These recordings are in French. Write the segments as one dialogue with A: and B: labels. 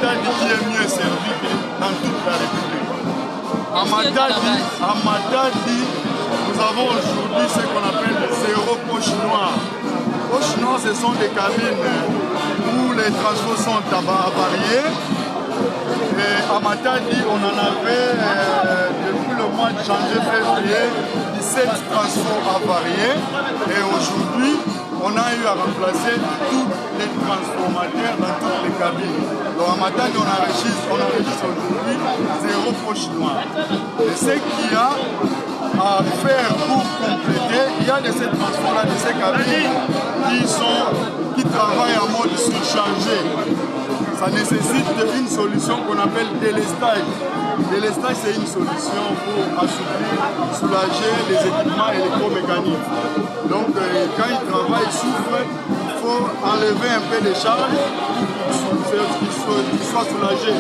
A: Matadi qui est mieux servi que dans toute la République. À Matadi, nous avons aujourd'hui ce qu'on appelle zéro poche noire. Poche noire, ce sont des cabines où les transports sont avariés. Et à Matadi, on en avait depuis le mois de janvier-février 17 transports avariés. Et aujourd'hui, on a eu à remplacer tous les transformateurs dans toutes les cabines. Donc à Matadi, on enregistre aujourd'hui zéro poche noire. Et ce qu'il y a à faire pour compléter, il y a de ces transports-là, de ces cabines qui travaillent en mode surchargé. Ça nécessite une solution qu'on appelle délestage. Délestage, c'est une solution pour assouplir, soulager les équipements électromécaniques. Donc, quand ils travaillent, ils souffrent, il faut enlever un peu de charge pour qu'ils soient soulagés.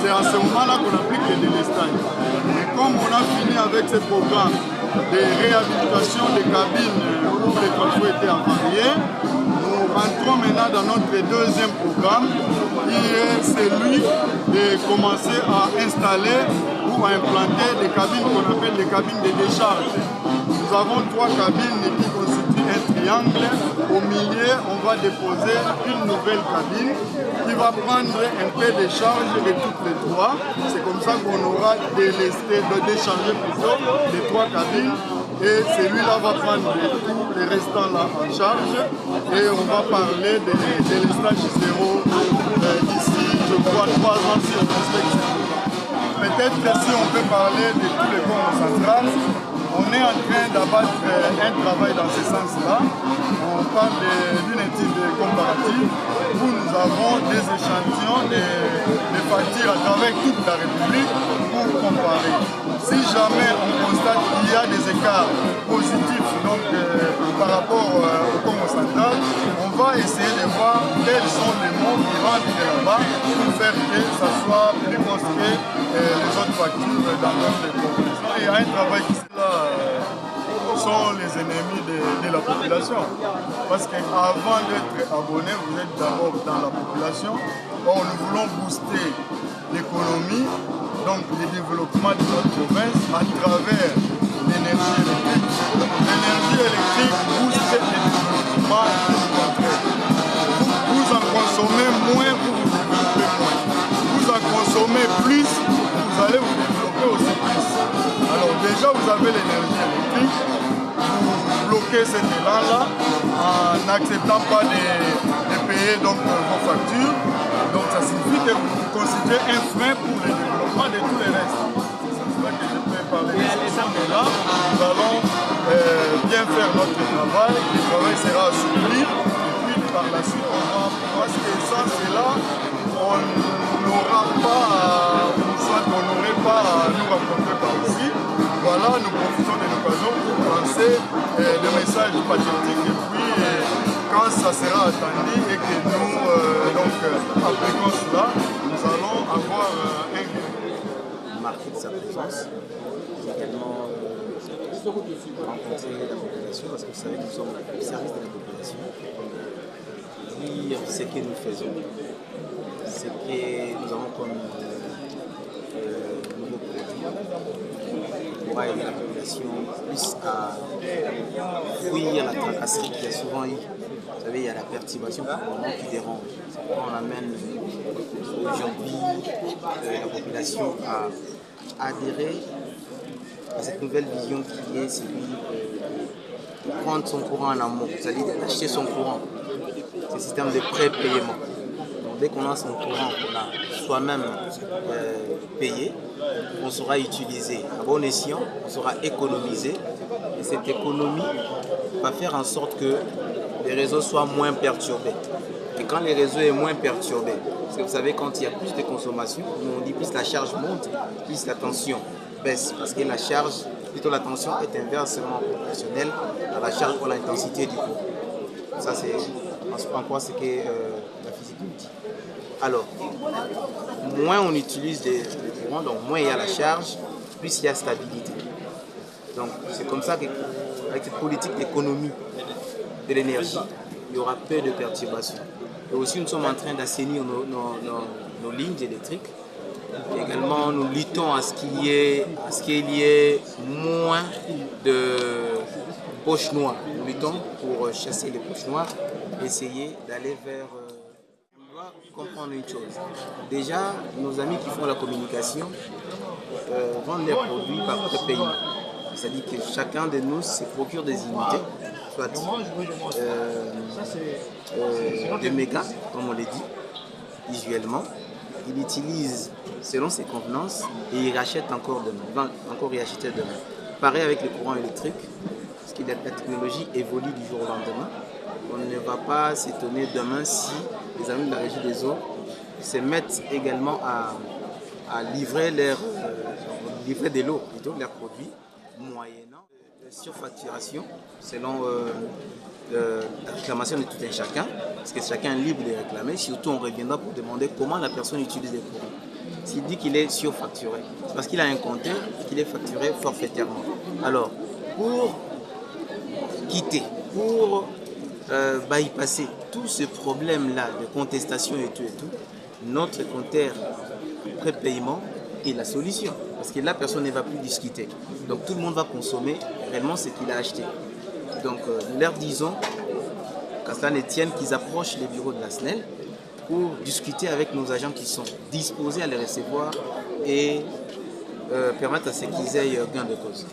A: C'est à ce moment-là qu'on applique le délestage. Et comme on a fini avec ce programme de réhabilitation des cabines où les transports étaient avariés, nous rentrons maintenant dans notre deuxième programme qui est celui de commencer à installer ou à implanter des cabines qu'on appelle des cabines de décharge. Nous avons 3 cabines qui constituent un triangle. Au milieu, on va déposer une nouvelle cabine qui va prendre un peu de charge de toutes les 3. C'est comme ça qu'on aura déchargé plutôt les 3 cabines. Et celui-là va prendre tous les restants là en charge. Et on va parler de délestage zéro d'ici, je crois, 3 ans si on respecte ça. Peut-être que si on peut parler de tous les corps centrales, on est en train d'abattre un travail dans ce sens-là. On parle d'une étude comparative où nous avons des échantillons de factures à travers toute la République pour comparer. Si jamais on constate qu'il y a des écarts positifs donc, par rapport au Congo central, on va essayer de voir quels sont les mots qui rentrent là-bas pour faire que ça soit plus construit les autres factures dans notre population. Et il y a un travail qui sont les ennemis de la population. Parce qu'avant d'être abonné, vous êtes d'abord dans la population. Or, nous voulons booster l'économie, donc le développement de notre province à travers l'énergie électrique. L'énergie électrique booste le développement du contraire. Vous en consommez moins, vous vous développez moins. Vous en consommez plus, vous allez vous développer aussi plus. Alors déjà, vous avez l'énergie électrique. Vous bloquez cet élan-là en n'acceptant pas de payer donc, vos factures. Donc ça signifie que vous constituez un frein pour le développement de tous les restes. C'est pour ça que je peux parler de ce là. Nous allons bien faire notre travail. Le travail sera assoupli. Et puis par la suite, on va, parce que sans cela, on n'aura pas, soit on n'aurait pas à nous rencontrer par ici. Voilà, nous profitons de l'occasion pour lancer le message patriotique et puis quand ça sera attendu et que nous, appliquons cela, nous allons avoir un gain.
B: Marqué de sa présence, également rencontrer la population parce que vous savez que nous sommes au service de la population. Dire ce que nous faisons, ce que nous avons comme nouveau produit pour aider la population plus à fuir la tracasserie qu'il y a souvent eu. Vous savez, il y a la perturbation pour le moment qui dérange. C'est pourquoi on amène aujourd'hui la population à adhérer à cette nouvelle vision qui est celui de prendre son courant en amont, c'est-à-dire d'acheter son courant. C'est un système de pré-paiement. Donc dès qu'on a son courant, qu'on a soi-même payé, on saura utiliser à bon escient, on saura économiser. Et cette économie va faire en sorte que les réseaux soient moins perturbés. Et quand les réseaux sont moins perturbés, parce que vous savez, quand il y a plus de consommation, on dit plus la charge monte, plus la tension baisse. Parce que la charge, plutôt la tension est inversement proportionnelle à la charge ou à l'intensité du courant. Ça, c'est en quoi c'est que la physique nous dit. Alors, moins on utilise le courant, donc moins il y a la charge, plus il y a stabilité. Donc, c'est comme ça qu'avec cette politique d'économie de l'énergie, il y aura peu de perturbations. Et aussi, nous sommes en train d'assainir nos lignes électriques. Également, nous luttons à ce qu'il y ait moins de poches noires. Nous luttons pour chasser les poches noires, essayer d'aller vers... On doit comprendre une chose. Déjà, nos amis qui font la communication vendent leurs produits par prépaiement. C'est-à-dire que chacun de nous se procure des unités, soit des mégas, comme on l'a dit, usuellement. Il utilise selon ses convenances et il rachète encore demain, il va encore y acheter demain. Pareil avec le courant électrique, parce que la technologie évolue du jour au lendemain. On ne va pas s'étonner demain si les amis de la Régie des eaux se mettent également à livrer de l'eau, plutôt leurs produits, moyennant surfacturation selon la réclamation de tout un chacun, parce que chacun est libre de réclamer. Surtout, on reviendra pour demander comment la personne utilise les courants. S'il dit qu'il est surfacturé, c'est parce qu'il a un compteur et qu'il est facturé forfaitairement. Alors, pour quitter, pour bypasser tous ces problèmes-là de contestation et tout, notre compteur prépaiement est la solution. Parce que là, personne ne va plus discuter. Donc tout le monde va consommer réellement ce qu'il a acheté. Donc nous leur disons, qu'à cela ne tienne, qu'ils approchent les bureaux de la SNEL pour discuter avec nos agents qui sont disposés à les recevoir et permettre à ce qu'ils aient gain de cause.